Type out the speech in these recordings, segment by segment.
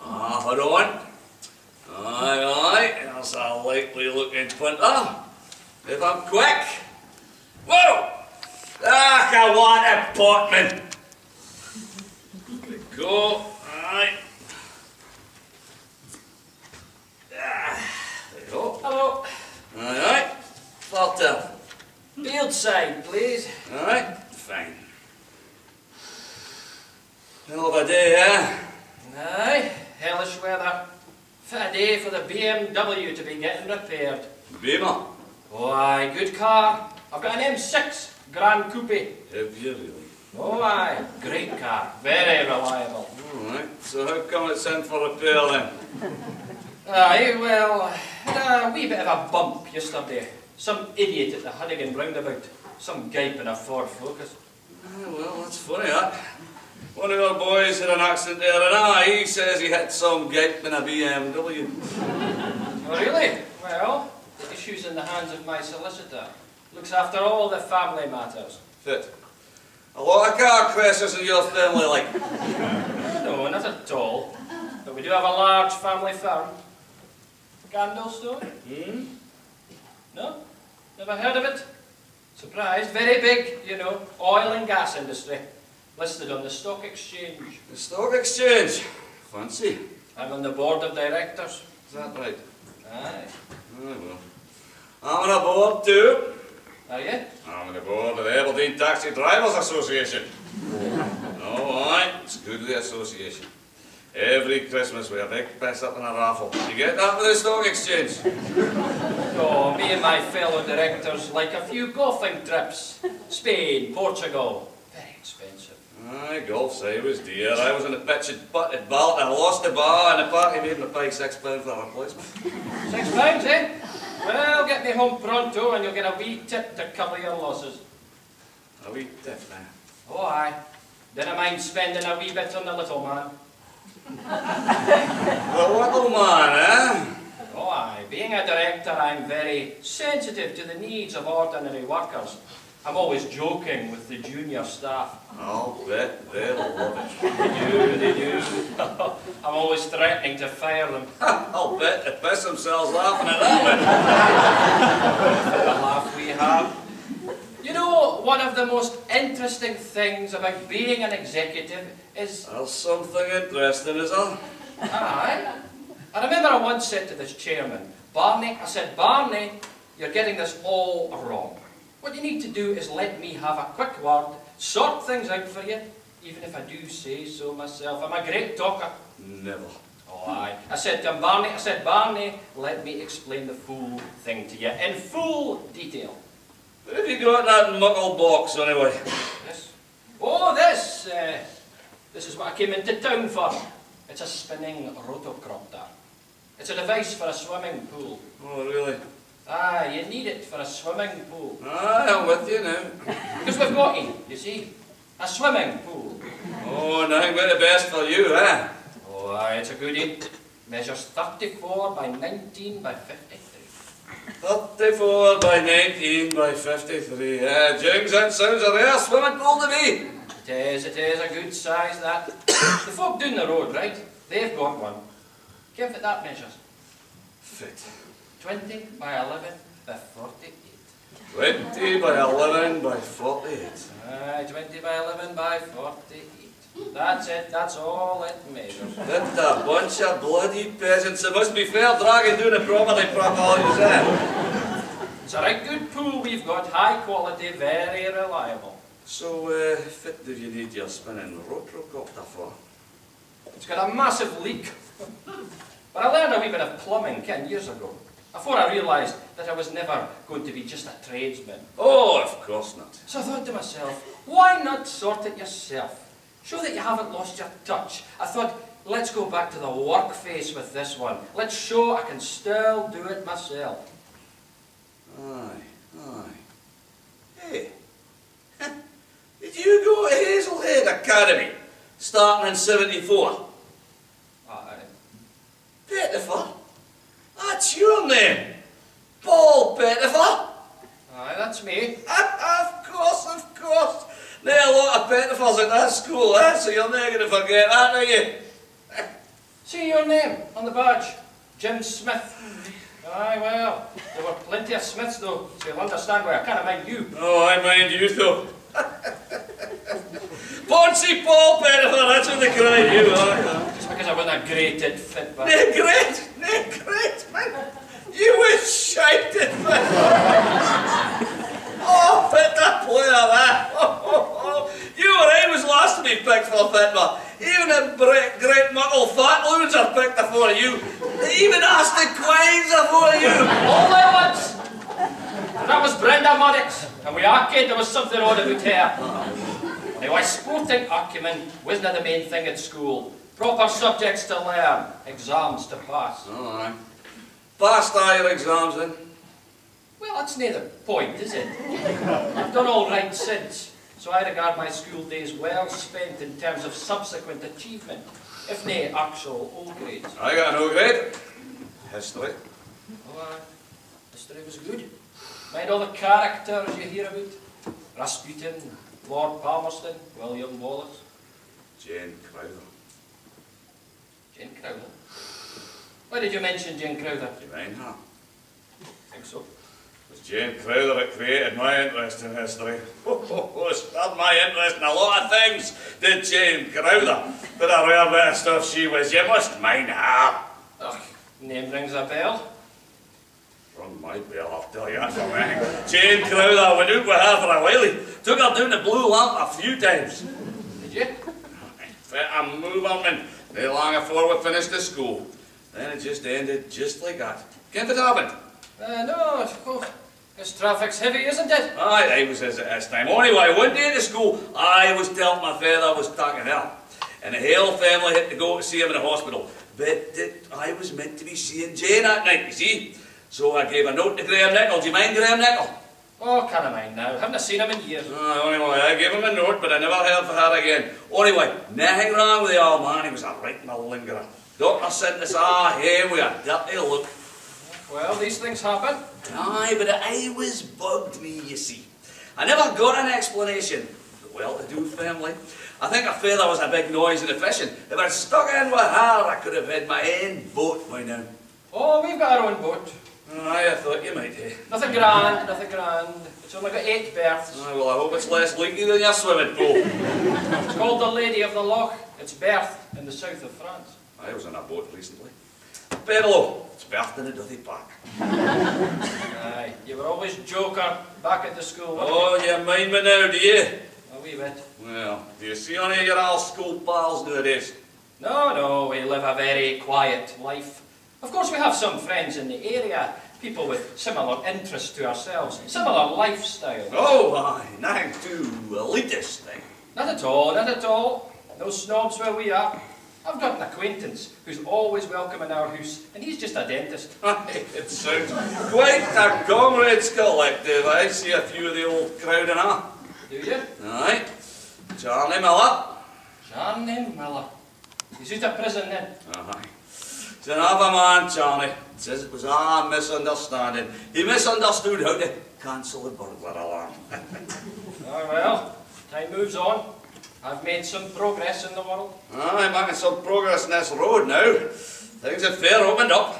Hold on. Aye, that's a likely looking punter. If I'm quick. Whoa! Ah, what a potman! There we go. Aye. There you go. Hello. Aye. Falter. Field side, please. Aye. Fine. Hell of a day, eh? Aye. Hellish weather. Fit a day for the BMW to be getting repaired. Beamer. Oh aye, good car. I've got an M6 Grand Coupe. Have you really? Oh aye, great car. Very reliable. Alright, so how come it's in for repair then? Aye, well, had a wee bit of a bump yesterday. Some idiot at the Hunnigan roundabout. Some gype in a Ford Focus. Ah, well, that's funny, that. One of our boys had an accident there, and he says he hit some gype in a BMW. Oh really? Well, the issue's in the hands of my solicitor. Looks after all the family matters. Fit. A lot of car crashes in your family, like. No, not at all. But we do have a large family firm. Candlestone? Hmm? No? Never heard of it? Surprised. Very big, you know, oil and gas industry. Listed on the stock exchange. The stock exchange? Fancy. I'm on the board of directors. Is that right? Aye. Oh, well. I'm on a board too. Are you? I'm on the board of the Aberdeen Taxi Drivers Association. Oh, aye. It's good, the association. Every Christmas we have a big piss up in a raffle. You get that with the stock exchange? Oh, me and my fellow directors like a few golfing trips. Spain, Portugal. Very expensive. Aye, golf's I was dear. I was on the pitch and putted ball and I lost the bar and the party made me pay £6 for a replacement. £6, eh? Well, get me home pronto and you'll get a wee tip to cover your losses. A wee tip, man. Oh aye. Didn't mind spending a wee bit on the little man. The little man, eh? Oh aye. Being a director, I'm very sensitive to the needs of ordinary workers. I'm always joking with the junior staff. I'll bet they'll love it. They do. I'm always threatening to fire them. I'll bet they piss themselves laughing at that The laugh we have. You know, one of the most interesting things about being an executive is... There's something interesting, is there? Aye. I remember I once said to this chairman, Barney, I said, Barney, you're getting this all wrong. What you need to do is let me have a quick word, sort things out for you, even if I do say so myself. I'm a great talker. Never. Oh, aye. I said to him, Barney, let me explain the full thing to you in full detail. Where have you got that muckle box, anyway? This? Oh, this! This is what I came into town for. It's a spinning rotocropter. It's a device for a swimming pool. Oh, really? Ah, you need it for a swimming pool. Aye, I'm with you now. Because we've got it, you see. A swimming pool. Oh, nothing but the best for you, eh? Oh, aye, it's a goodie. Measures 34 by 19 by 53. 34 by 19 by 53. Jings, that sounds a rare swimming pool to me. It is a good size, that. The folk down the road, right? They've got one. Give it that measures. Fit. 20 by 11 by 48. 20 by 11 by 48. Aye, 20 by 11 by 48. That's it, that's all it measures. That's a bunch of bloody peasants. It must be fair dragging doing it properly, properly, is it? It's a right good pool we've got, high quality, very reliable. So, fit do you need your spinning rotocopter for? It's got a massive leak. But I learned a wee bit of plumbing 10 years ago, before I realised that I was never going to be just a tradesman. Oh, of course not. So I thought to myself, why not sort it yourself? Show that you haven't lost your touch. I thought, let's go back to the work face with this one. Let's show I can still do it myself. Aye, aye. Hey, did you go to Hazelhead Academy, starting in 74? Aye. Pettifer? That's your name? Paul Pettifer? Aye, that's me. Of course. There are a lot of Pettifers at that school, so you're never going to forget that, are you? See your name on the badge. Jim Smith. Aye, well, there were plenty of Smiths though, so you'll understand why I can't mind you. Oh, I mind you though. Poncy Paul Pettifer, that's what they cry you, aye. Just because I wasn't a great at fit, but... Nae great, man. You was shited, man. Oh, fit the player, that. You or I was last to be picked for fit, man. Even the great muckle fat loons are picked before you. Even Aston Quines before you. All at once. That was Brenda Maddox, and we argued there was something odd about her. Now, sporting acumen wasn't the main thing at school. Proper subjects to learn, exams to pass. Oh, aye. Passed all your exams then? Well, that's near the point, is it? I've done all right since, so I regard my school days well spent in terms of subsequent achievement, if nae actual O grades. I got an O grade. History. Oh, history was good. Mind all the characters you hear about? Rasputin, Lord Palmerston, William Wallace. Jane Crowther. Jane Crowther? Why did you mention Jane Crowther? Do you mind her? I think so. It was Jane Crowther that created my interest in history. Stirred my interest in a lot of things, did Jane Crowther. But a rare bit of stuff she was. You must mind her. Ugh, name rings a bell. Rung my bell, I'll tell you that for anything. Jane Crowther went out with her for a while. Took her down the Blue Lamp a few times. Did you? Fit a moverman. Not long before we finished the school. Then it just ended just like that. Can't it happen? No. Oh, this traffic's heavy, isn't it? Aye, I was as it is time. Anyway, one day at school, I was told my father was taken ill. And the whole family had to go to see him in the hospital. But I was meant to be seeing Jane that night, you see. So I gave a note to Graham Nichol. Do you mind Graham Nichol? Oh, can't I mind now. Haven't seen him in years. Anyway, I gave him a note, but I never heard from her again. Anyway, nothing wrong with the old man. He was a right malingerer. Doctor sent us here with a dirty look. Well, these things happen. Aye, but I was bugged me, you see. I never got an explanation. The well-to-do family. I think her father was a big noise in the fishing. If I'd stuck in with her, I could have had my own boat by now. Oh, we've got our own boat. Aye, I thought you might, eh? Nothing grand, nothing grand. It's only got 8 berths. Aye, well, I hope it's less leaky than your swimming pool. It's called the Lady of the Loch. It's berthed in the south of France. I was on a boat recently. Pedalo. It's berthed in a dirty pack. Aye, you were always joker back at the school, weren't Oh, you mind me now, do you? A wee bit. Well, do you see any of your old school pals nowadays? No, we live a very quiet life. Of course, we have some friends in the area, people with similar interests to ourselves, similar lifestyles. Oh, aye, nothing too elitist thing. Not at all, not at all. No snobs where we are. I've got an acquaintance who's always welcome in our house, and he's just a dentist. It sounds quite a comrades collective. I see a few of the old crowd and all. Do you? Aye. Charlie Miller. Charlie Miller. He's out of prison then. Aye. It's another man, Charlie. It says it was a misunderstanding. He misunderstood how to cancel the burglar alarm. Oh well, time moves on. I've made some progress in the world. I'm making some progress in this road now. Things have fair opened up.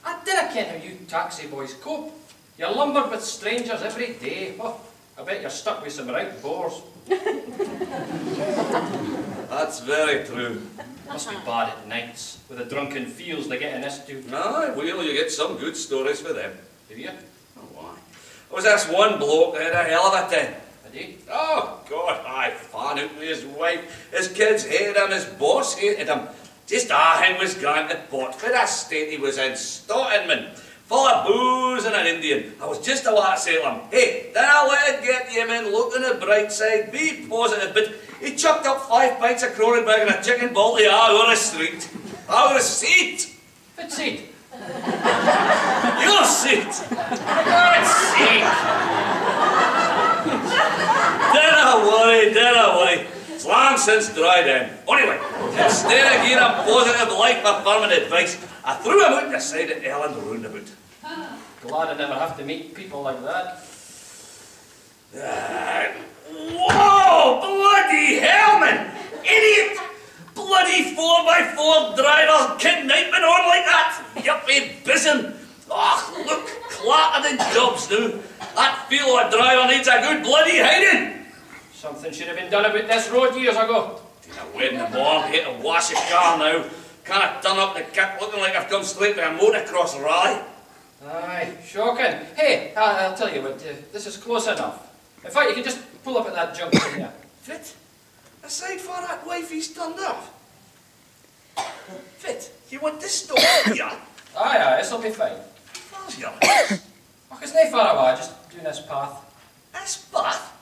I dinna ken how you taxi boys cope. You're lumbered with strangers every day. Oh, I bet you're stuck with some right bores. That's very true. Must be bad at nights, with the drunken feels they get in this too. Aye, well, you get some good stories for them. Do you? Oh, why? There was this one bloke that had a hell of a time. Did he? Oh, God, I fan out with his wife. His kids hated him, his boss hated him. Just him was granted pot for the state he was in, Stottenman, full of booze and an Indian. I was just about to say to him, hey, don't let it get you, man, look on the bright side, be positive, but he chucked up 5 pints of Cronenberg and a chicken balti over the street. Over the seat. What seat? Your seat. God's sake! Dinna worry. It's long since dried in. Anyway, instead of giving him positive life-affirming advice, I threw him out the side of Ellen roundabout. Glad I never have to meet people like that. Whoa! Bloody hell, man! Idiot! Bloody 4x4 Ford driver kin nightman on like that? Yuppie bizzin'. Oh, look, clattered in jobs now. That feel of a driver needs a good bloody hiding. Something should have been done about this road years ago. I wait in the morning, hate to wash a car now. Can't I turn up the kit looking like I've come straight from a motocross rally? Aye, shocking. Hey, I'll tell you what, this is close enough. In fact, you can just pull up at that junction here. Fit, aside for that wifey's turned up. Fit, you want this stop here? Aye, this'll be fine. Where's your house? Oh, it's not far away, just doing this path. This path?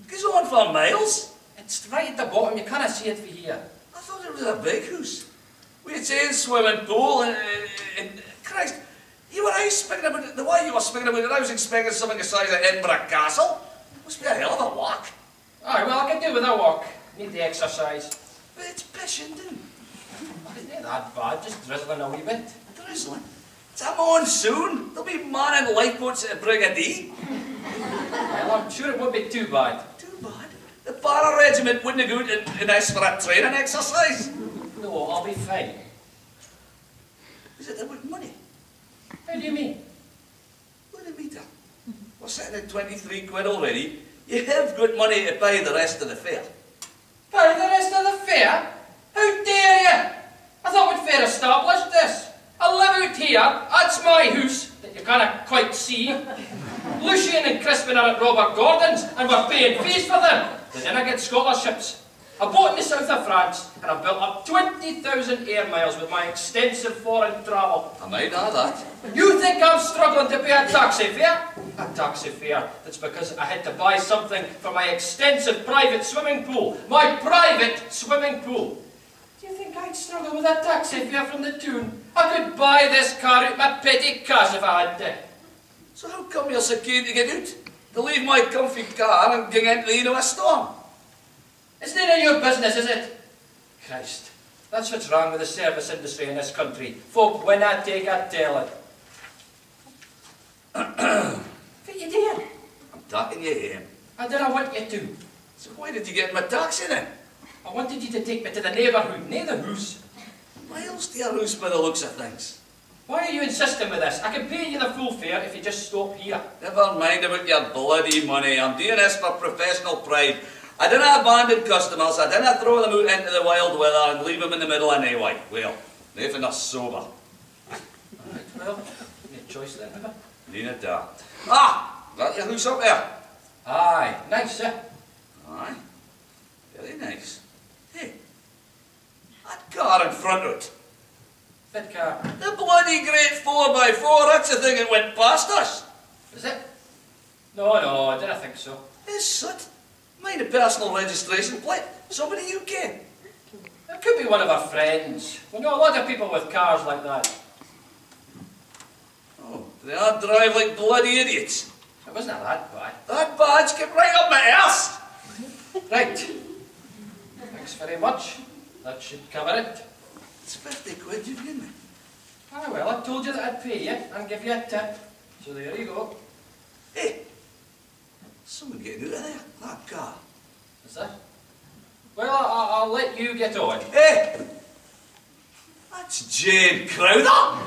Goes on for miles. It's right at the bottom, you can't see it from here. I thought it was a big house. With its own swimming pool and Christ, you were speaking about it, the way you were speaking about it, I was expecting something the size of Edinburgh Castle. Must be a hell of a walk. Aye, well, I can do with a walk. Need the exercise. But it's pissing down. It's not that bad, just drizzling a wee bit. Drizzling? It's a monsoon. There'll be manning lifeboats at Brigade. Well, I'm sure it won't be too bad. Too bad? The Para Regiment wouldn't go out and ask for a training exercise. No, I'll be fine. Is it about money? How do you mean? What do you mean? We're sitting at 23 quid already. You have got money to pay the rest of the fare. Pay the rest of the fare? How dare you? I thought we'd fair established this. I live out here, that's my house, that you can't quite see. Lucian and Crispin are at Robert Gordon's, and we're paying fees for them. They didn't get scholarships. I bought in the south of France, and I've built up 20,000 air miles with my extensive foreign travel. I might add that. You think I'm struggling to pay a taxi fare? A taxi fare that's because I had to buy something for my extensive private swimming pool. My private swimming pool. Do you think I'd struggle with a taxi fare from the tune? I could buy this car out my petty cash if I had to. So how come you're so keen to get out? To leave my comfy car and get into a storm? It's none of your business, is it? Christ, that's what's wrong with the service industry in this country. Folk when I take a tell it. What you doing? I'm talking you here. I didn't want you to. So why did you get in my taxi then? I wanted you to take me to the neighbourhood, near the house. Miles to your house by the looks of things. Why are you insisting with this? I can pay you the full fare if you just stop here. Never mind about your bloody money. I'm doing this for professional pride. I didn't abandon customers. I didn't throw them out into the wild weather and leave them in the middle anyway. Well, even they're sober. Alright, well, no choice then, have I? Need it there. Ah! That your house up there? Aye, nice, eh? Aye. Very nice. Hey, that car in front of it. Fit car. The bloody great 4x4, that's the thing that went past us. Is it? No, I didn't think so. Is it? Mine a personal registration plate. Somebody you ken. It could be one of our friends. We know a lot of people with cars like that. Oh, they all drive like bloody idiots. It wasn't that bad. That badge came right up my ass. Right. Thanks very much. That should cover it. It's 50 quid you've given me. Ah, well, I told you that I'd pay you and give you a tip. So there you go. Hey, someone getting out of there. That car. Is that? Well, I'll let you get on. Hey, that's Jane Crowther.